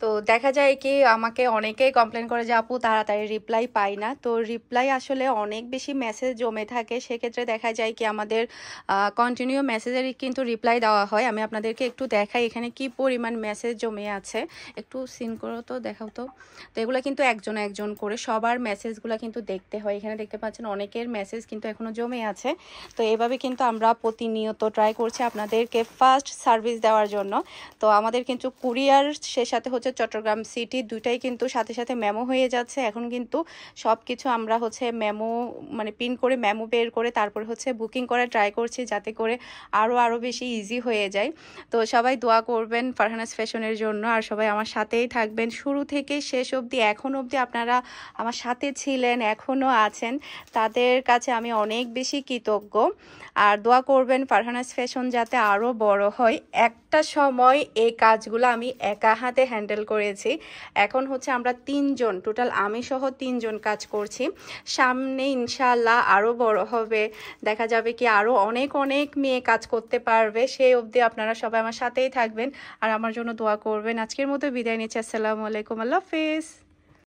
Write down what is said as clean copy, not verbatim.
তো দেখা যায় কি আমাকে অনেকেই কমপ্লেন করে যে আপু তাড়াতাড়ি রিপ্লাই পাই না। তো রিপ্লাই আসলে অনেক বেশি মেসেজ জমে থাকে, সেক্ষেত্রে দেখা যায় কি আমাদের কন্টিনিউ মেসেজের কিন্তু রিপ্লাই দেওয়া হয়। আমি আপনাদেরকে একটু দেখাই এখানে কি পরিমাণ মেসেজ জমে আছে, একটু সিন করো তো, দেখাও তো। তো এগুলো কিন্তু একজন একজন করে সবার মেসেজগুলো কিন্তু দেখতে হয়। এখানে দেখতে পাচ্ছেন অনেকের মেসেজ কিন্তু এখনো জমে আছে। তো এভাবে কিন্তু আমরা প্রতিনিয়ত ট্রাই করছি আপনাদেরকে ফাস্ট সার্ভিস দেওয়ার জন্য। তো আমাদের কিন্তু কুরিয়ার সে সাথে হচ্ছে চট্টগ্রাম সিটি দুইটাই কিন্তু সাথে সাথে মেমো হয়ে যাচ্ছে। এখন কিন্তু সব কিছু আমরা হচ্ছে মেমো মানে পিন করে মেমো বের করে তারপর হচ্ছে বুকিং করা ট্রাই করছি, যাতে করে আরও বেশি ইজি হয়ে যায়। তো সবাই দোয়া করবেন ফারহানাস ফ্যাশনের জন্য, আর সবাই আমার সাথেই থাকবেন শুরু থেকে শেষ অবধি। এখন অবধি আপনারা আমার সাথে ছিলেন, এখনও আছেন, তাদের কাছে আমি অনেক বেশি কৃতজ্ঞ। আর দোয়া করবেন ফারহানাস ফ্যাশন যাতে আরও বড় হয়। একটা সময় এই কাজগুলো আমি একা হাতে হ্যান্ডেল করেছি, এখন হচ্ছে আমরা তিনজন, টোটাল আমি সহ তিনজন কাজ করছি। সামনে ইনশাআল্লাহ আরও বড় হবে, দেখা যাবে কি আরও অনেক অনেক মেয়ে কাজ করতে পারবে। সেই অবধি আপনারা সবাই আমার সাথেই থাকবেন আর আমার জন্য দোয়া করবেন। আজকের মতো বিদায় নিচ্ছি, আসসালামু আলাইকুম, আল্লাহ হাফেজ।